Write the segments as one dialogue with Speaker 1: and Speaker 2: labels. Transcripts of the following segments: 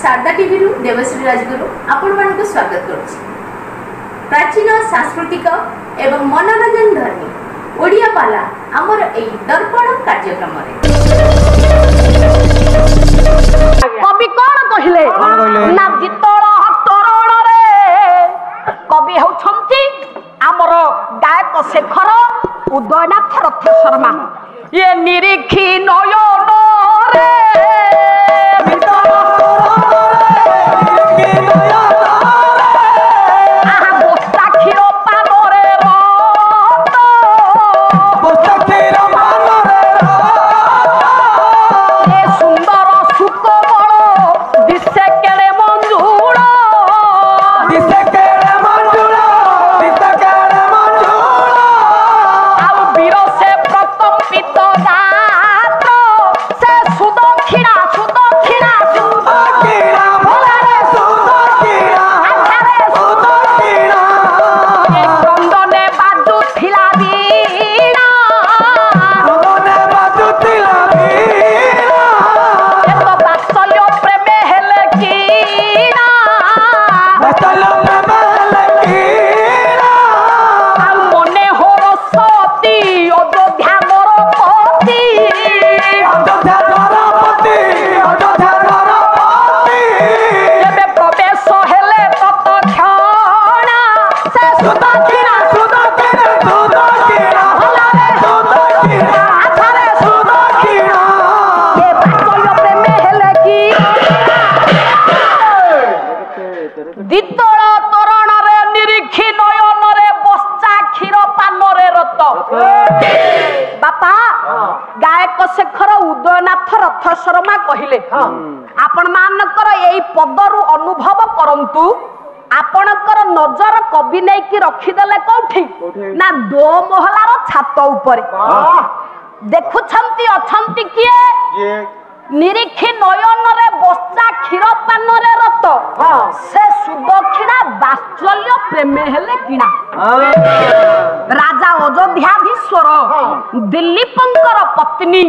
Speaker 1: Sharda TV रु देवश्री राजगुरु आपण मानक स्वागत करुछि। प्राचीन सांस्कृतिक एवं मनोरंजन धर्मी ओडिया पाला आमर एई दर्पण कार्यक्रम रे
Speaker 2: कवि कोन कहिले ना जितोळ हतरण रे कवि होछंती आमर गायक शेखर उदयनाथ रथ शर्मा ये निरीखी नयन रे बापा गायक शेखर उदयनाथ रथ शर्मा कहले आपण मानकर एई पदरु अनुभव करंतु आपणकर नजर कवि नै कि रखिदेले कोठी ना दो महलार छात ऊपर देखुछंती अछंती किए निरीखी नयन रे बच्चा क्षीर पान रे रत से सुदक्षिणा वात्सल्य प्रेम हेले किणा राजा अयोध्याधीश्वर दिलीपंकर पत्नी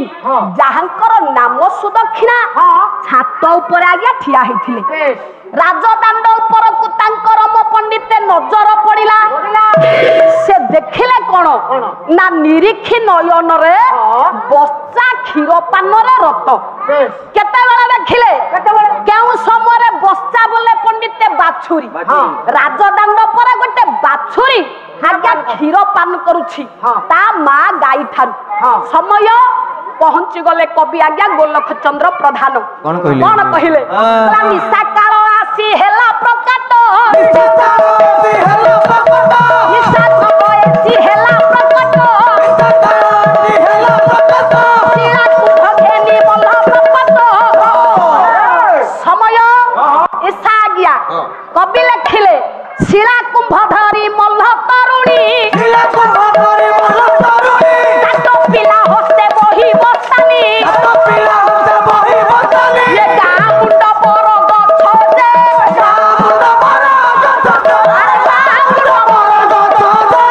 Speaker 2: जहांकर नाम सुदक्षिणा छात ऊपर आज्ञा ठिया हेथिले राजदांड ऊपर को तांकर म पंडित नजर पड़िला से देखिले कोन ना निरीखी नयन रे बच्चा क्षीर पान रे रत केते बेला देखिले केउ समय रे बच्चा बोले पंडित बाछुरी राजदांड पर गोटे बाछुरी आज्ञा क्षीर पान करूछि ता मा गाई थारु समय पहुंची गले कवि आज्ञा गोलख चंद्र प्रधान कोन कहिले निशा काल आसी हेला प्रकट निशा समय सी हेला प्रकट शिला कुंभ घेनी मल्ल प्रकट समय ईसा आज्ञा कवि लिखिले शिला कुंभ धरी मल्ल तरुणी शिला कुंभ धरी मल्ल तरुणी काटो पिला हस्ते बही बस्तानी काटो पिला हस्ते बही बस्तानी ये गां मुंड पर गछ जे गां मुंड पर गछ जे गां मुंड पर गछ जे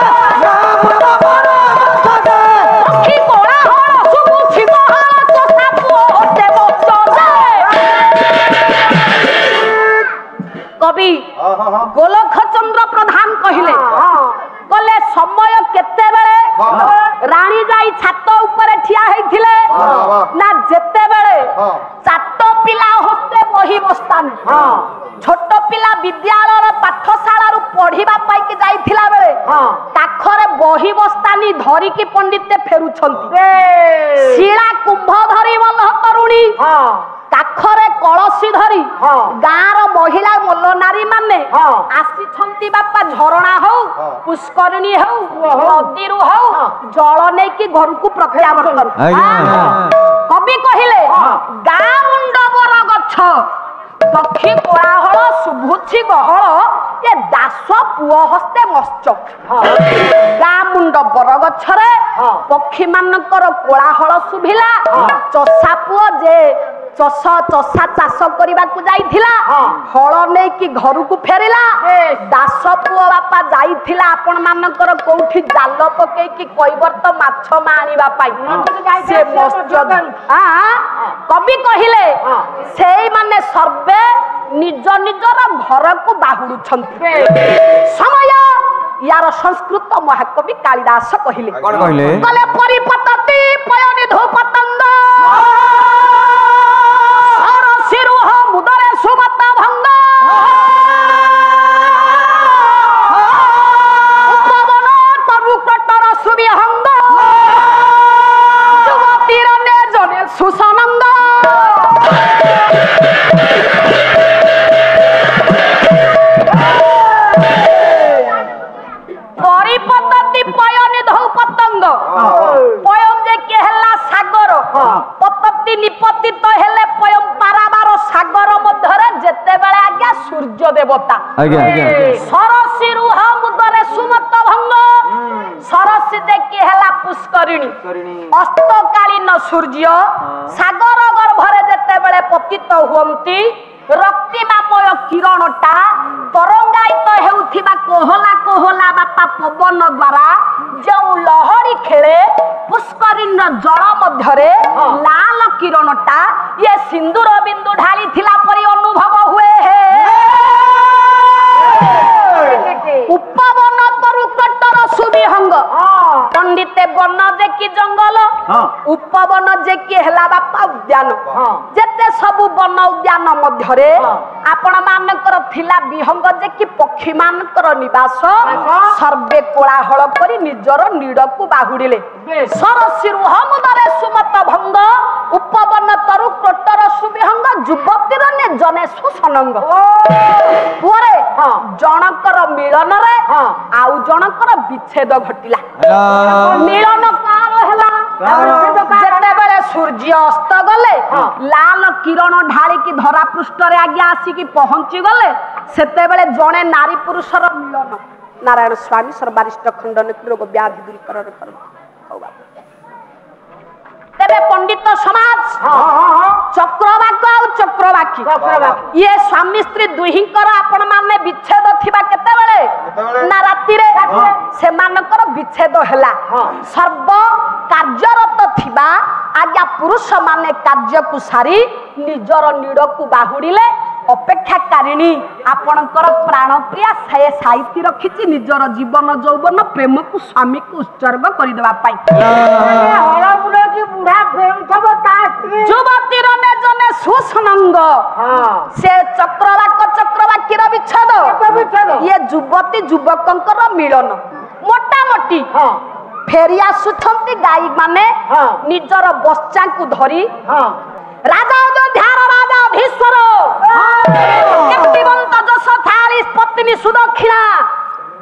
Speaker 2: गां मुंड पर गछ जे पक्षी कोळा हळ सुबुछि महाळ कोसा पुओ हस्ते बच्च जे कवि गोलख चंद्र प्रधान कहिले कले समय केते बेले रानी जाई छात ऊपर ठिया हेथिले ना जेते बेले चाट पिला हस्ते बही बस्तान छोट पिला विद्यालय पाठशाला रु पढ़िबा पाई के जाईथिला बेले काखरे बही बस्तानी धरी की पंडित फेरुछंती शिला कुंभ धरी मल्ल तरुणी काखरे कलसी धरी गाँर महिला मल्ल नारी माने आसी बापा झरणा हो पुष्करिणी हो नदी रू हो जल नहीं कि घर को प्रत्यावर्तन कवि कहले गाँ मुंड बर गछ पक्षी कोलाहल शुभुछि गहल ये दास पुओ हस्ते मश्च गाँ मुंड बर गछरे पक्षी मानकर कोलाहल शुभिला चषा पुओ जे ଚଷା ଚାଷ କରିବାକୁ ଯାଇଥିଲା ହଳ ନେଇକି ଘରକୁ ଫେରିଲା ଦାସ ପୁଅ ବାପା ଯାଇଥିଲା ଆପଣ ମାନଙ୍କର କୋଉଠି ଜାଲ ପକେଇକି କୈବର୍ତ୍ତ ମାଛ ଆଣିବା ପାଇଁ ସେ କବି କହିଲେ ସେଇମାନେ ସର୍ବେ ନିଜ ନିଜର ଘରକୁ ବାହୁଡୁଛନ୍ତି ସମୟ यार संस्कृत महाकवि कालिदास कहले कले परिपतति पयनिधु पतंग सरसिरुह मुदरे सुमत भंग उपवन तरुकटर सुविहंग युवतीर ने जने सुसनंग पयम जे केहला सागर पतति निपतित हेले पयम पाराबार सागर मध्यरे जेते बेले आज्ञा सूर्य देवता सरसिरुह मुदरे सुमत भंग सरसी जे केहला पुष्करिणी अस्तकालीन सूर्य सागर गर्भरे जेते बेले पतित हुअंती रक्तिमामय किरणटा तरंगायित हेउथिबा कोहला कोहला बापा पवन द्वारा जो लहरी खेले पुष्करिणी जल मध्यरे लाल किरणटा ये सिंदूर बिंदु ढाली थिला परि अनुभव हुए हे उपवन तरुकटर सुविहंग पंडिते वन जे की जंगल उपवन जे की हेला बापा उद्यान जेते सब वन उद्यान मध्यरे आपण मानकर थिला विहंग जे की पक्षी मानकर निवास सर्वे कोलाहल करी निजर नीडकु बाहुडिले सरसिरुह मुदरे सुमत भंग उपवन तरुकटर सुविहंग युवतीर ने जने सुसनंग पुरे जनकर मिलन रे आउ जनकर विच्छेद घटिला मिलन कार हैला जेते बेले सूर्य अस्त गले लाल किरण ढाली की धरा पृष्ठ रे आगे आसी की पहुंची गले सेते बेले जने नारी पुरुषर मिलन नारायण स्वामी सर्वरिष्ठ खंडन रोग व्याधि दूरीकरण कर तेरे पंडित समाज चक्रवाक चक्रवाकी ये स्वामी स्त्री दुहिंकर आपण माने विच्छेद थिबा केते बेले ना राती रे से मानकर विच्छेद हैला सर्व कार्यरत थिबा आज्ञा पुरुष माने कार्य को सारी निजर नीडकु बाहुडिले अपेक्षाकारिणी आपणकर प्राण प्रिया से साहित्य रखिछि निजर जीवन यौवन प्रेम को स्वामी को उत्सर्ग कर देबा पाई हळमुडा की बुढ़ा प्रेम थब ता युवतीर ने जने सुसनंग से चक्रवाकीर विच्छेद ये युवती युवकंकर मिलन मोटा मोटी फेरी आसुछंती गाई माने निजर बच्चा को धरी राजा अयोध्यार राजा अधीश्वर केतिवंत जस थाली पत्नी सुदक्षिणा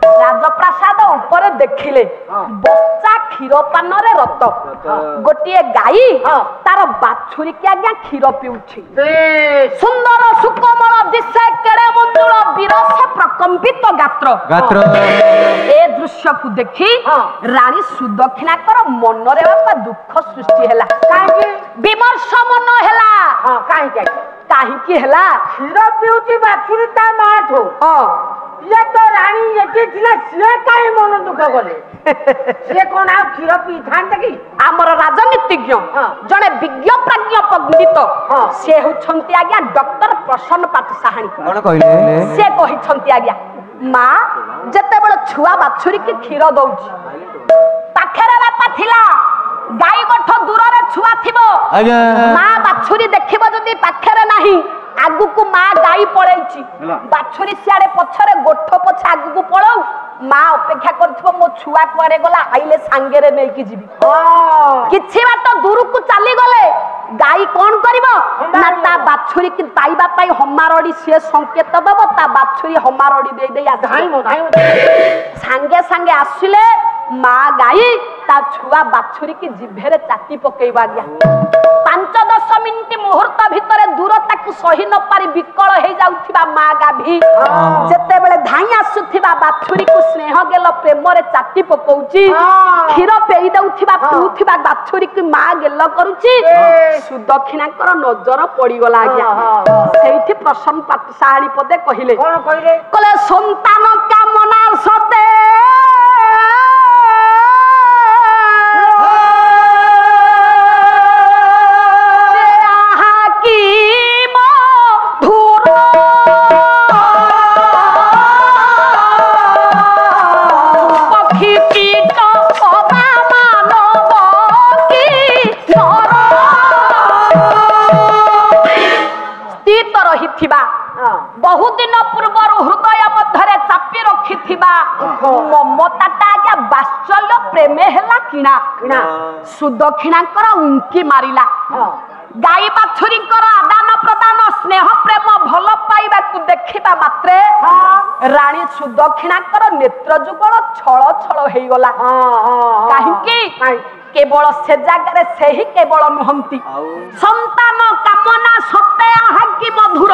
Speaker 2: राजप्रासाद ऊपर देखिले बच्चा क्षीर पान रे रत गोटे गाई तार बाछुरी के आज्ञा क्षीर पिउछि सुंदर सुकोमल दिशे केड़े मंजुल विरस प्रकंपित गात्र ए दृश्य को देखी रानी सुदक्षिणा कर मन रे बापा दुख सृष्टि हैला काहे विमर्श मन हैला काहे की हैला क्षीर पिउछि बाछुरी ता माठो ये तो रानी एठी थिला से काहे मन दुख गले से कोन आ क्षीर पी थांते की हमर राजनीतिज्ञ जने विज्ञ प्रज्ञ पंडित से होछंती आज्ञा डॉक्टर प्रसन्न पाठसाहाणी कोन कहले से कहिछंती आज्ञा मां जते बेल छुआ बाछुरी के क्षीर दउची पाखरे बापा थिला गाई गोठ दूर रे छुआ थिबो मां बाछुरी देखिबो जदी पाखरे नाही आगु को मां गाई पळैची बाछुरी सियाडे पछरे गोठ पछ आगु को पळौ मां अपेक्षा करथिबो मो छुआ कुआडे गला आइले सांगे रे नै की जीबी किछि बात दूर को चाली गले गाई कोन करिवो ना ता बाछुरी की पाइबा पाई हमारडी से संकेत दबो ता बाछुरी हमारडी दे दे आ धाई मो सांगे सांगे आसिले मां गाई ता छुआ बाछुरी की जिभेरे चाटी पकेइबा आज्ञा 5-10 मिनिट मुहूर्त भितरे दूरता को सही न पारी विकल हे जाउथिबा मा गाभी जते बेले धाई आसुथिबा बाछुरी को स्नेह गेल प्रेम रे चाटी पकौची क्षीर पेई दउथिबा पिउथिबा बाछुरी की मा गेल करूची सुदक्षिणा कर नजर पड़ी गला आज्ञा सेठी प्रसन्न पाठशाली पदे कहिले
Speaker 3: कोन कहिले
Speaker 2: कले संतान कामना सते बहुत दिन पूर्व हृदय मध्य चापी रखी ममताटा आज्ञा बात्सल्य प्रेम है किणा सुदक्षिणा उंकी मारिला गाई बाछुरी आदान प्रदान स्नेह प्रेम भल पाइबा देखा मात्रे राणी सुदक्षिणा नेत्र जुगल छल छल हो गला कहीं केवल से जगह से ही केवल नुहंती संतान कामना सत्य कि मधुर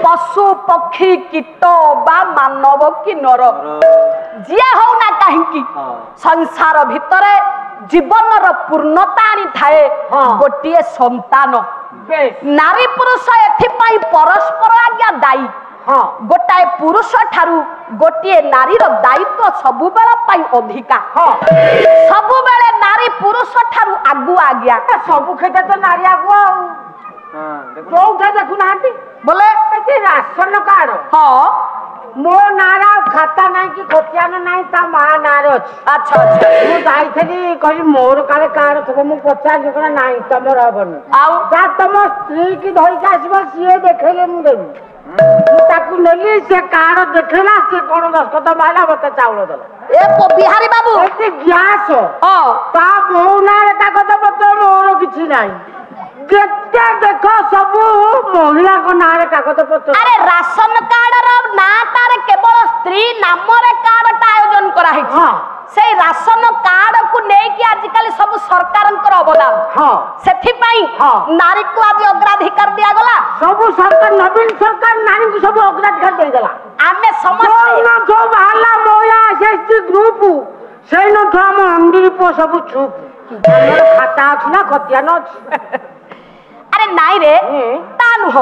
Speaker 2: पशु पक्षी कीट बा मानव कि नर जी हो ना कहीं संसार भितरे जीवन पूर्णता आनी थाए गोटे संतान नारी पुरुष एथि परस्पर आज्ञा दायी गोटाए पुरुष ठारू गोटे नारीर दायित्व सबु बेला अधिका सबु बेले नारी पुरुष ठारू आगु आज्ञा
Speaker 3: सबु क्षेत्र तो नारी आगुआ जो देखु ना बोले राशन कार्ड मो नार खाता ना कि खतियान ना ता मा नार अच्छा मु जाइथली कहि मोर काले कार्ड थबो मु पचार जकरा नाही तमर हबन आउ जा तम स्त्री की धरि के आसीबो सिए देखैले मु देबी ताकू नेली से कार देखला से कोन दस्खत माला बता चावल दला
Speaker 2: ए बिहारी बाबू
Speaker 3: एते ग्यास ता मोहनार कागज पत्र मोर किछि नाही जेते देखो सब महिला को नारे कागज पत्र
Speaker 2: अरे राशन कार्ड रो ना तार केवल स्त्री नाम रे कार्ड आयोजन करा है से राशन कार्ड को नै कि आज काली सब सरकार कर अवदान सेथि पई नारी को आज अग्राधिकार दिया गला
Speaker 3: सब सरकार नवीन सरकार नारी को सब अग्राधिकार दे देला
Speaker 2: आमे समस्त
Speaker 3: ना जो बाहला मोया एसटी ग्रुप से न तो हम अंडीर पो सब छुप हमर खाता अछि ना खतिया न
Speaker 2: अरे नाई रे तानु हो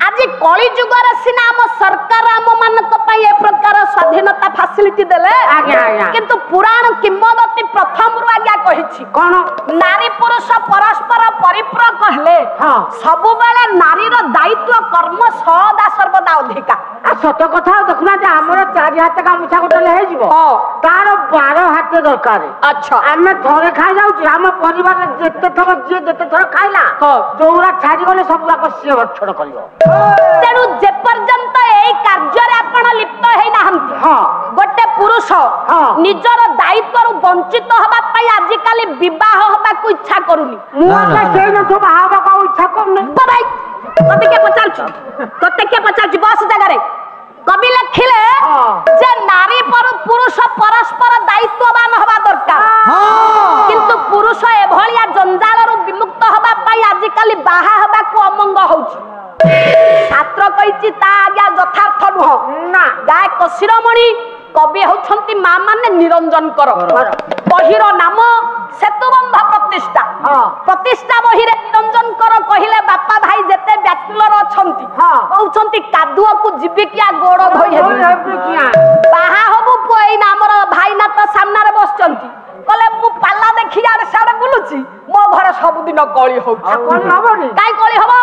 Speaker 2: आज कली जुगर सिना हम सरकार आम मानक पई ए प्रकार स्वाधीनता फैसिलिटी देले किंतु पुराण किंवदंती प्रथम रु आज्ञा कहिछि
Speaker 3: कोन
Speaker 2: नारी पुरुष परस्पर परिपूरक कहले सब बेले नारी रो दायित्व कर्म सदा सर्वदा अधिका
Speaker 3: सत कथा देखुना जे हमर 4 हाथ गामुछा गोटले हे जीवो तार 12 हाथ दरकार
Speaker 2: अच्छा
Speaker 3: हमें थोड़े खाइ जाउ छी हम परिवार जते थर जे जते थर खाइला जोरा छाडी गले सब लाक सिए छोड़ करियो
Speaker 2: तेनु जे पर्यंत एई कार्य रे आपण लिप्त हेइ नाहंती गोटे पुरुष निजर दायित्व रु वंचित होबा पई आज काली विवाह होबा को इच्छा करूनी
Speaker 3: मुआ से न सब हाबा को इच्छा करने
Speaker 2: भाई तते के पचालछु बस जगह रे कवि लिखिले जे नारी पर पुरुष परस्पर दायित्ववान होबा दरकार किंतु पुरुष एभलिया जंजाल रु विमुक्त होबा पई आज काली बाहा होबा को अमंग होउची छात्र कहिछि ता आज्ञा यथार्थ नुह ना गाय कशिरमणि कवि होछंती मा माने निरंजन कर बहिर नाम सेतुबंध प्रतिष्ठा प्रतिष्ठा बहिरे निरंजन कर कहिले बापा भाई जेते बैचलर अछंती कहउछंती कादुआ को जीविकिया गोड़ धोई हेबी बाहा होबु पोई नामर भाई ना तो सामना रे बसचंती कले मु पाला देखि यार साडे बुलुची मो घर सब दिन कळी होउची
Speaker 3: कोन हबनी
Speaker 2: काई कळी हबो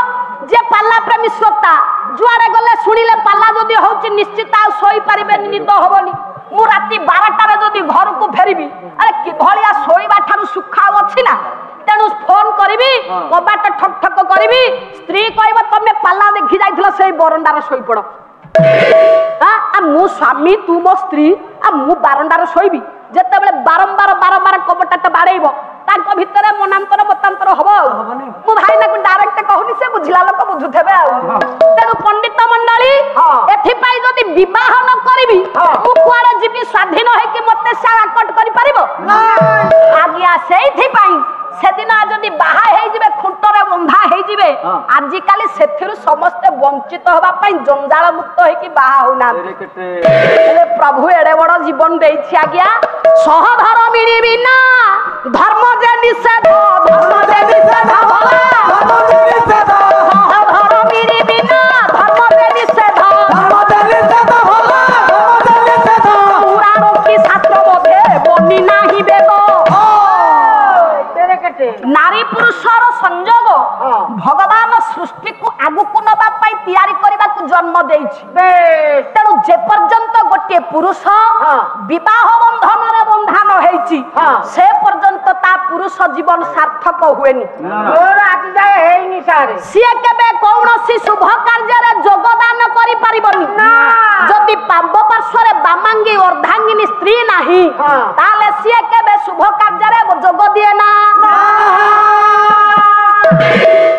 Speaker 2: जे पाला प्रेमी श्रोता जुआरे गले सुनिले पाला जदी होउची निश्चित आ सोई परिबे निद होबनी मु राती 12टा रे जदी घर को फेरिबी अरे कि भलिया सोईबा ठारू सुखा अछि ना तेनु फोन करबी कबाट ठक ठक करबी स्त्री कहबा तमे पाला देखि जाइथिलो सेई बरंडार सोई पड़ो आ मु स्वामी तू मो स्त्री आ मु बरंडार सोईबी जेते बेले बारंबार कबटाटा बाड़ेइबो ताको भितरे मनांतर मतांतर हबो मु भाई ना को डायरेक्ट कहूनी से बुझिला लोक बुझुथेबे आ तेनु पंडित मंडली एथि पाई जदी विवाह न करबी मु कुआरे जीवी स्वाधीन है कि मते से आकट करि परिबो आज्ञा सेइथिपाई सेदिन जदि बाहा हेजिबे खुंटरे बंधा हेजिबे आजि काली सेथिरु समस्त वंचित होबा पई जंजाल मुक्त होई बाहा होना हेले प्रभु एडे बड़ जीवन देछि आज्ञा सह धर्म मिलिबि ना धर्म जे निषेध भला धर्म जे निषेध सह धर्म मिलिबि ना धर्म जे निषेध पुराण की शास्त्र मध्ये बनी नाही बेद नारी पुरुषर संयोग भगवान सृष्टि को आगु को नबा पाई तैयारी करबा को जन्म देछि तेणु जे पर्यंत गोटे पुरुष विवाह बंधन रे बंधन हेछि से पर्यंत ता पुरुष जीवन सार्थक हुएनी
Speaker 3: मोर आज जाय हेइनी सारे
Speaker 2: सिए केबे कौनसी शुभ कार्य रे योगदान करि परिबनी जदि पांब पार्श्व रे बामांगी अर्धांगिनी स्त्री नाही ताले सिए केबे शुभ कार्य रे जोग दिए ना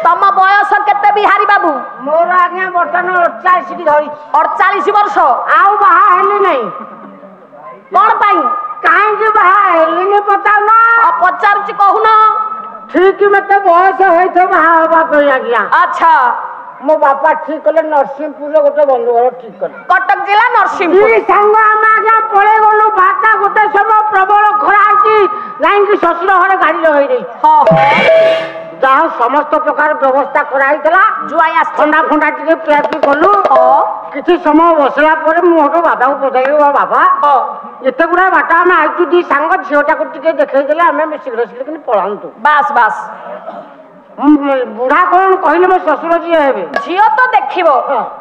Speaker 2: तम बयस केते बिहारी बाबू
Speaker 3: मोर आज्ञा वर्तमान 48 की धरि
Speaker 2: 48 वर्ष
Speaker 3: आउ बाहा हेली नहीं
Speaker 2: कोन पाई
Speaker 3: काहे के बाहा हेली नहीं पता ना
Speaker 2: पचार छि कहू ना
Speaker 3: ठीक मते बयस होई तो बाहा होबा कहि आज्ञा
Speaker 2: अच्छा
Speaker 3: मो बापा ठीक कले नरसिंहपुर रे गोटे बंधु घर ठीक कले
Speaker 2: कटक जिला नरसिंहपुर
Speaker 3: ई संग हम आज्ञा पळे गलो भाता गोटे समय प्रबल खरा आछि लाइन की ससुर घरे गाड़ी रही रही
Speaker 2: हां
Speaker 3: जहाँ समस्त प्रकार व्यवस्था कराई
Speaker 2: जुआई
Speaker 3: ठंडा फंडा टे पिया पी कलु किसी समय बसला मुझे बाबा को पचारि बाबा एत गुड़ा बाट आम आई दी सांग झीटा को देखई आम शीघ्र शीघ्र पलांतु
Speaker 2: बास बास
Speaker 3: बुढ़ा कौन कहले मो ससुर जी हेबे
Speaker 2: झियो तो देखिबो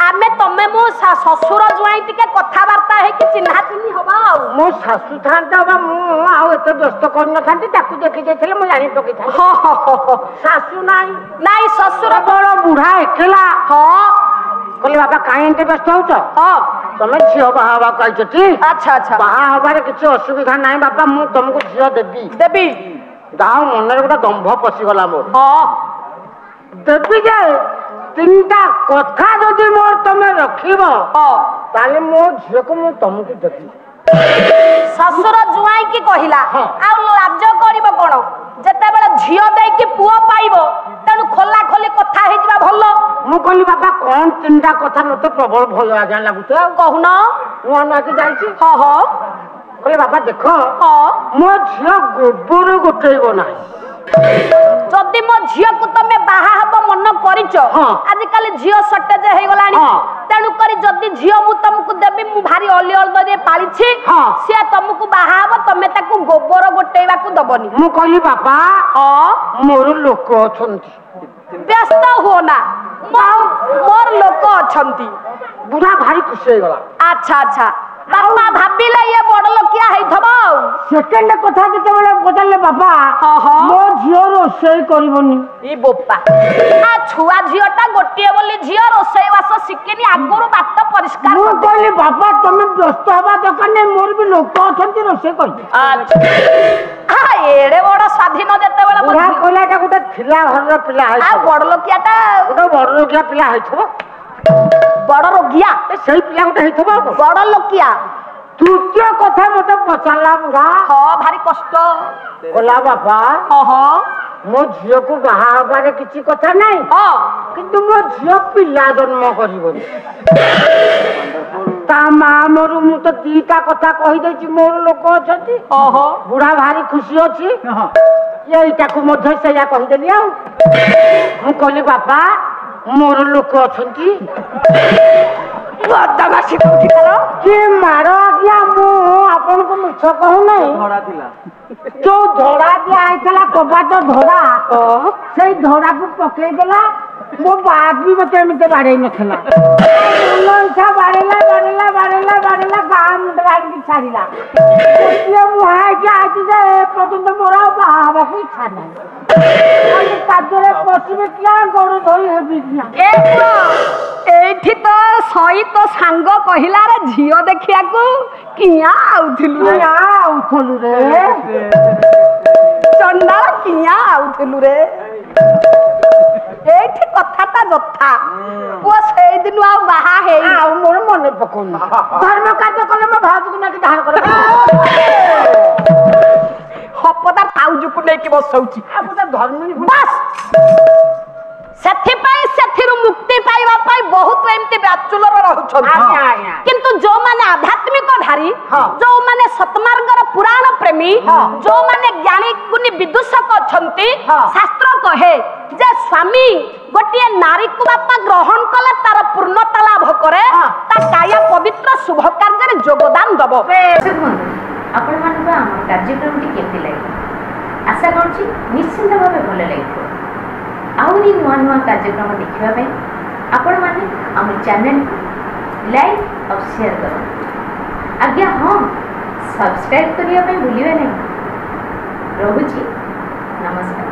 Speaker 2: आमे तमे मो ससुर जुआई टिके कथा वार्ता हे कि चिन्हा चिन्ही होबा
Speaker 3: मो सासु थांता बा मु आ एते व्यस्त कर न थांती ताकू देखि जेथले मो जानि पकि था सासु नाही
Speaker 2: नाही ससुर
Speaker 3: बड़ बुढ़ा एकला
Speaker 2: हां
Speaker 3: कहले बाबा काहे एते व्यस्त होछ
Speaker 2: हां
Speaker 3: तमे झियो बाहा बा कहछती
Speaker 2: अच्छा अच्छा
Speaker 3: बाहा हबारे किछ असुविधा नाही बाबा मु तुमको झियो देबी
Speaker 2: देबी
Speaker 3: गाँव मन गोटे दंभ पशिगला मोर देवी जे तीनटा कथा जदि मोर तमे रखिब ताले मो झियो को मु तुमको देबी
Speaker 2: ससुर जुआई की कहिला आ लाज करिवो कोन जते बेले झियो देई की पुओ पाइबो तेनु खोला खोली कथा हे जिबा भलो
Speaker 3: मु कहली बाबा कोन तीनटा कथा मते प्रबल भलो आज्ञा लागुते
Speaker 2: कहून
Speaker 3: नुआ नुआ के जाईची
Speaker 2: हां हां
Speaker 3: कहले बाबा देखो मो झियो गोबर गोटेइबो नाही
Speaker 2: जदि मो झियो को तमे बाहा हबो मन करिचो आज काली झियो सटेज हे गलानी तेनु करी जदि झियो मु तुमको देबी मु भारी अली अल्दरे पालिछि से तुमको बाहा हबो तमे ताकू गोबर गोटेइबा को दबनी
Speaker 3: मु कहली बाबा मोर लोक अछंती
Speaker 2: व्यस्त हो ना मोर लोक अछंती
Speaker 3: बुढ़ा भारी खुशी हो गला
Speaker 2: अच्छा अच्छा बाबा भाबिले ये बड़ लोकिया हेथबो
Speaker 3: सेकंड कथा जते बेले बदलले बाबा मो झियो रोसई करबोनी
Speaker 2: ई बोपा आ छुआ झियोटा गोटिए बोली झियो रोसई वास सिकिनी आगुरु बाट परिष्कार
Speaker 3: मु कहली बाबा तुम व्यस्त हवा दरकार नै मोर भी लोक अछंती रोसई कर
Speaker 2: अच्छा आ एड़े बड़ स्वाधीन जते बेले
Speaker 3: बुढ़ा कोलाटा गुटे थिला घरर पिला हाय
Speaker 2: आ बड़ लोकियाटा
Speaker 3: गुटे बड़ लोकिया पिला हायथबो
Speaker 2: बड़ रोगिया
Speaker 3: सही पिला गुटे हेथबो
Speaker 2: बड़ लोकिया
Speaker 3: तृतीय कथा मते पचारला बुढ़ा
Speaker 2: हां भारी कष्ट
Speaker 3: कोला बाबा
Speaker 2: हां
Speaker 3: मो झियो को बाहा हबारे किछि कथा नै किंतु मो झियो पिला जन्म करिबोनी ता मा मोर मु तो दीटा कथा कहि दैछि मोर लोक अछति बुढ़ा भारी खुशी अछि एइटा को मध्ये सेया कहि देली आ मु कहली बाबा मोर लोक अछंती बदमाशी कोठी करो कि मारो आज्ञा मु आपन को मिछ कहू नै धड़ा थिला जो धड़ा दिया आइतला कबाट धड़ा सेई धड़ा को पकई देला मो बाप भी मते मते बाड़े नथला लंसा बाड़ेला बाड़ेला बाड़ेला बाड़ेला गाम गाड़ी की छाड़ीला ये मुहाय के आइती जे पर्यंत मोरा बाबा को इच्छा नै अनि काजरे पछिमे किया गोड़ धोई हेबी किया
Speaker 2: एठी तो सही तो सांग कहिला रे झियो देखिया को किया आउथिलु
Speaker 3: रे
Speaker 2: चंडा किया आउथिलु रे एठी कथाटा जथा ओ सेई दिनु आ बाहा हे
Speaker 3: आ मोर मने पकोन धर्म कार्य कले म भाज को ना धार करे
Speaker 2: ବସଉଛି ବାସ୍ ସେଥିପାଇଁ ସେଥିରୁ ମୁକ୍ତି ପାଇବା ପାଇଁ ବହୁତ ଏମିତି ବ୍ୟାଚୁଲର ରହୁଛନ୍ତି କିନ୍ତୁ ଯୋଉମାନେ ଆଧ୍ୟାତ୍ମିକ ଧାରୀ ଯୋଉମାନେ ସତ୍ମାର୍ଗର ପୁରାଣ ପ୍ରେମୀ ଯୋଉମାନେ ଜ୍ଞାନୀ ଗୁଣୀ ବିଦୁଷକ ଅଛନ୍ତି ଶାସ୍ତ୍ର କହେ ଯେ ସ୍ୱାମୀ ଗୋଟିଏ ନାରୀକୁ ବାପା ଗ୍ରହଣ କଲେ ତାର ପୂର୍ଣ୍ଣତା ଲାଭ କରେ ତା କାୟା ପବିତ୍ର ଶୁଭ କାର୍ଯ୍ୟରେ ଯୋଗଦାନ ଦବ।
Speaker 1: ଆପଣମାନଙ୍କୁ ଆମ କାର୍ଯ୍ୟକ୍ରମଟି କେମିତି ଲାଗିଲା ଆଶା କରୁଛି ନିଶ୍ଚିନ୍ତ ଭାବେ ଭଲ ଲାଗିବ। ଆହୁରି ନୂଆ ନୂଆ କାର୍ଯ୍ୟକ୍ରମ ଦେଖିବା ପାଇଁ ଆପଣମାନେ ଆମ ଚ୍ୟାନେଲକୁ ଲାଇକ୍ ଆଉ ସେୟାର କରନ୍ତୁ। ଆଜ୍ଞା ହଁ ସବସ୍କ୍ରାଇବ୍ କରିବା ପାଇଁ ଭୁଲିବେ ନାହିଁ। ରହୁଛି ନମସ୍କାର।